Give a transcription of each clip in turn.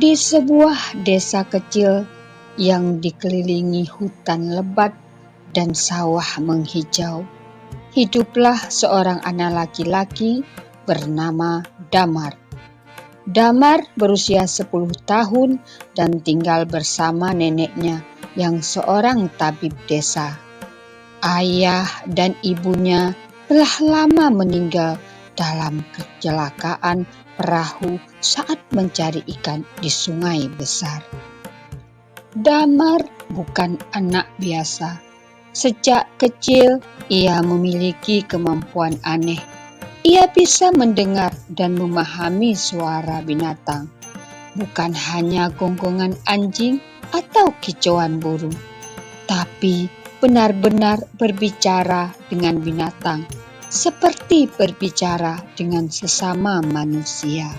Di sebuah desa kecil yang dikelilingi hutan lebat dan sawah menghijau, hiduplah seorang anak laki-laki bernama Damar. Damar berusia 10 tahun dan tinggal bersama neneknya yang seorang tabib desa. Ayah dan ibunya telah lama meninggal dalam kecelakaan perahu saat mencari ikan di sungai besar. Damar bukan anak biasa. Sejak kecil ia memiliki kemampuan aneh. Ia bisa mendengar dan memahami suara binatang, bukan hanya gonggongan anjing atau kicauan burung, tapi benar-benar berbicara dengan binatang, seperti berbicara dengan sesama manusia.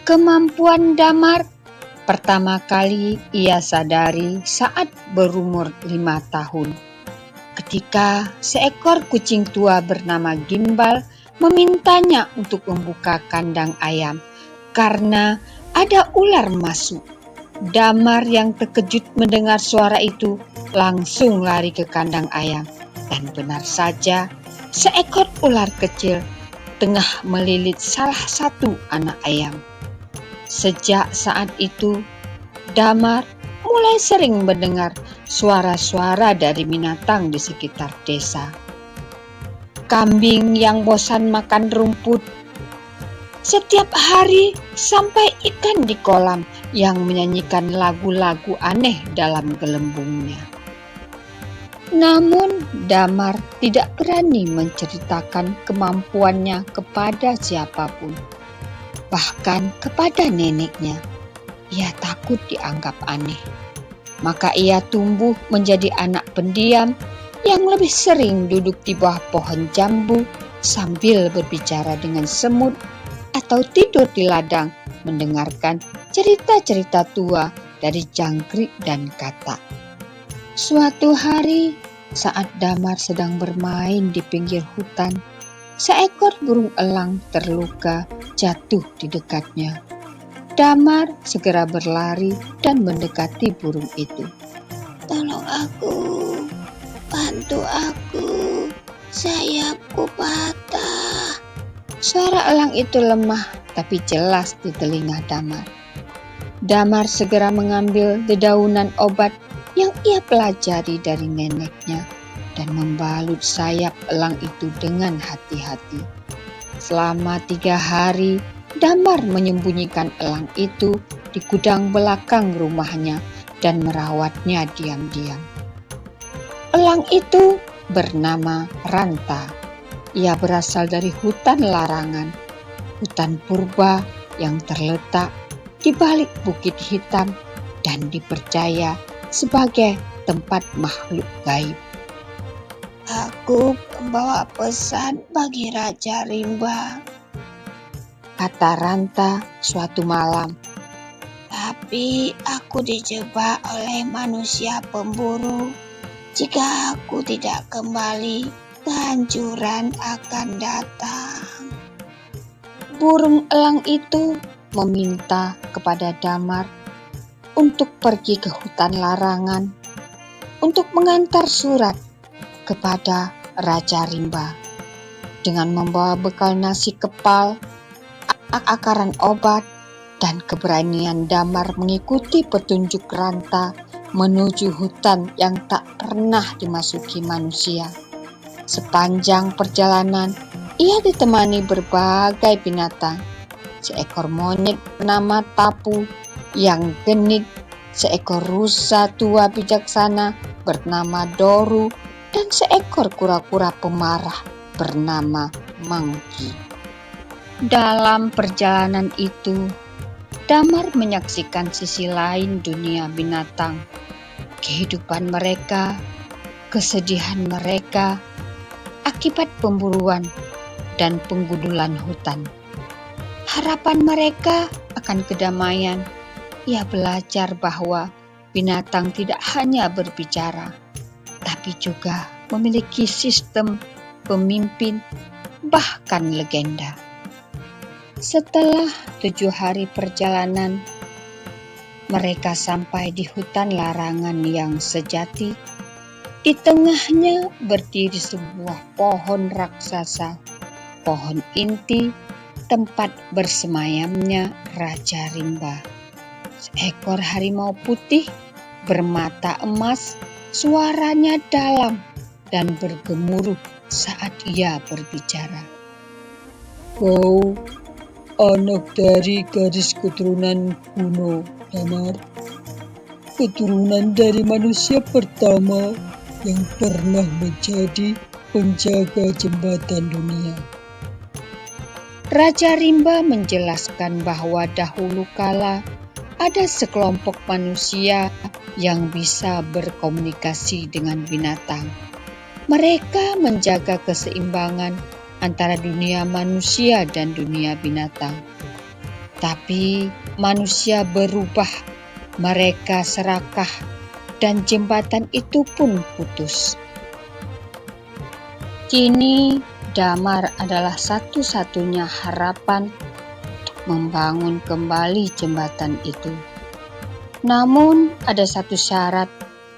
Kemampuan Damar pertama kali ia sadari saat berumur 5 tahun. Ketika seekor kucing tua bernama Gimbal memintanya untuk membuka kandang ayam karena ada ular masuk. Damar yang terkejut mendengar suara itu langsung lari ke kandang ayam, dan benar saja seekor ular kecil tengah melilit salah satu anak ayam. Sejak saat itu, Damar mulai sering mendengar suara-suara dari binatang di sekitar desa. Kambing yang bosan makan rumput setiap hari, sampai ikan di kolam yang menyanyikan lagu-lagu aneh dalam gelembungnya. Namun Damar tidak berani menceritakan kemampuannya kepada siapapun, bahkan kepada neneknya. Ia takut dianggap aneh. Maka ia tumbuh menjadi anak pendiam yang lebih sering duduk di bawah pohon jambu sambil berbicara dengan semut atau tidur di ladang mendengarkan cerita-cerita tua dari jangkrik dan katak. Suatu hari saat Damar sedang bermain di pinggir hutan, seekor burung elang terluka jatuh di dekatnya. Damar segera berlari dan mendekati burung itu. "Tolong aku, bantu aku, sayapku patah." Suara elang itu lemah tapi jelas di telinga Damar. Damar segera mengambil dedaunan obat yang ia pelajari dari neneknya dan membalut sayap elang itu dengan hati-hati. Selama 3 hari, Damar menyembunyikan elang itu di gudang belakang rumahnya dan merawatnya diam-diam. Elang itu bernama Ranta. Ia berasal dari hutan larangan, hutan purba yang terletak di balik bukit hitam dan dipercaya sebagai tempat makhluk gaib. "Aku membawa pesan bagi Raja Rimba," kata Ranta suatu malam. "tapi aku dijebak oleh manusia pemburu. Jika aku tidak kembali, kehancuran akan datang." Burung elang itu meminta kepada Damar untuk pergi ke hutan larangan untuk mengantar surat kepada Raja Rimba. Dengan membawa bekal nasi kepal, akaran obat, dan keberanian Damar mengikuti petunjuk Ranta menuju hutan yang tak pernah dimasuki manusia. Sepanjang perjalanan, ia ditemani berbagai binatang. Seekor monyet bernama Tapu yang genit, seekor rusa tua bijaksana bernama Doru, dan seekor kura-kura pemarah bernama Mangki. Dalam perjalanan itu, Damar menyaksikan sisi lain dunia binatang, kehidupan mereka, kesedihan mereka akibat pemburuan dan penggudulan hutan. Harapan mereka akan kedamaian. Ia belajar bahwa binatang tidak hanya berbicara, tapi juga memiliki sistem, pemimpin, bahkan legenda. Setelah 7 hari perjalanan, mereka sampai di hutan larangan yang sejati. Di tengahnya berdiri sebuah pohon raksasa, pohon inti, tempat bersemayamnya Raja Rimba. Seekor harimau putih bermata emas, suaranya dalam dan bergemuruh saat ia berbicara. Kau anak dari garis keturunan kuno, Damar. Keturunan dari manusia pertama yang pernah menjadi penjaga jembatan dunia. Raja Rimba menjelaskan bahwa dahulu kala ada sekelompok manusia yang bisa berkomunikasi dengan binatang. Mereka menjaga keseimbangan antara dunia manusia dan dunia binatang. Tapi manusia berubah, mereka serakah, dan jembatan itu pun putus. Kini Damar adalah satu-satunya harapan untuk membangun kembali jembatan itu. Namun ada satu syarat,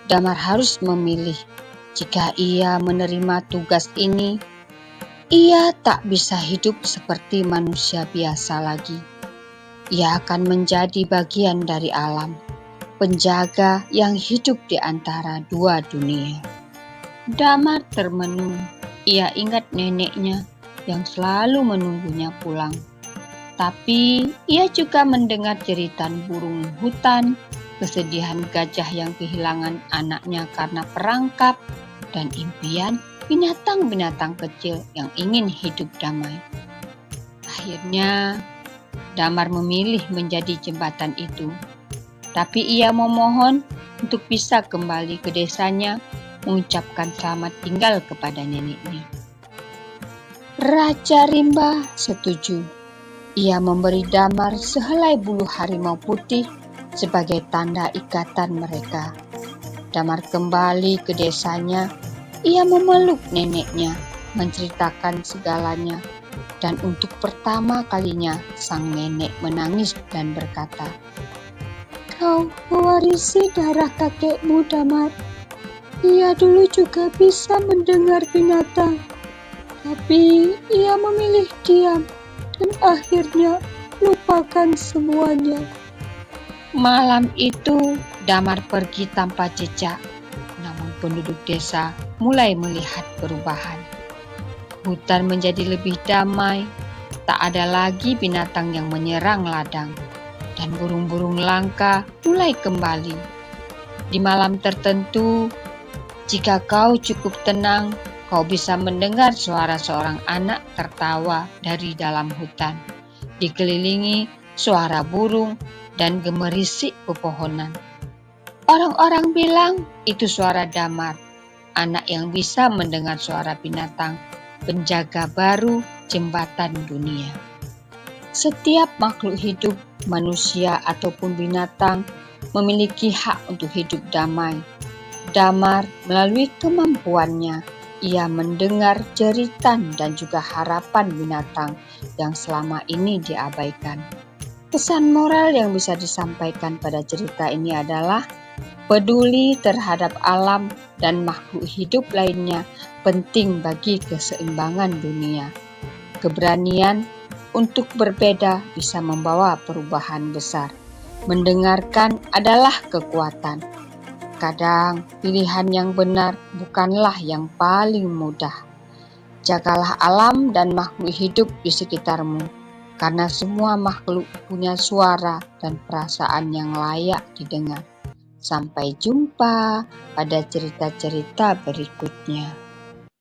Damar harus memilih. Jika ia menerima tugas ini, ia tak bisa hidup seperti manusia biasa lagi. Ia akan menjadi bagian dari alam, penjaga yang hidup di antara dua dunia. Damar termenung. Ia ingat neneknya yang selalu menunggunya pulang. Tapi ia juga mendengar jeritan burung hutan, kesedihan gajah yang kehilangan anaknya karena perangkap, dan impian binatang-binatang kecil yang ingin hidup damai. Akhirnya, Damar memilih menjadi jembatan itu. Tapi ia memohon untuk bisa kembali ke desanya, mengucapkan selamat tinggal kepada neneknya. Raja Rimba setuju. Ia memberi Damar sehelai bulu harimau putih sebagai tanda ikatan mereka. Damar kembali ke desanya. Ia memeluk neneknya, menceritakan segalanya, dan untuk pertama kalinya sang nenek menangis dan berkata, Kau mewarisi darah kakekmu, Damar. Ia dulu juga bisa mendengar binatang, tapi ia memilih diam dan akhirnya lupakan semuanya. Malam itu Damar pergi tanpa jejak, namun penduduk desa mulai melihat perubahan. Hutan menjadi lebih damai, tak ada lagi binatang yang menyerang ladang, dan burung-burung langka mulai kembali. Di malam tertentu, jika kau cukup tenang, kau bisa mendengar suara seorang anak tertawa dari dalam hutan, dikelilingi suara burung dan gemerisik pepohonan. Orang-orang bilang itu suara Damar, anak yang bisa mendengar suara binatang, penjaga baru jembatan dunia. Setiap makhluk hidup, manusia ataupun binatang, memiliki hak untuk hidup damai. Damar melalui kemampuannya, ia mendengar jeritan dan juga harapan binatang yang selama ini diabaikan. Pesan moral yang bisa disampaikan pada cerita ini adalah peduli terhadap alam dan makhluk hidup lainnya penting bagi keseimbangan dunia. Keberanian untuk berbeda bisa membawa perubahan besar. Mendengarkan adalah kekuatan. Kadang pilihan yang benar bukanlah yang paling mudah. Jagalah alam dan makhluk hidup di sekitarmu, karena semua makhluk punya suara dan perasaan yang layak didengar. Sampai jumpa pada cerita-cerita berikutnya.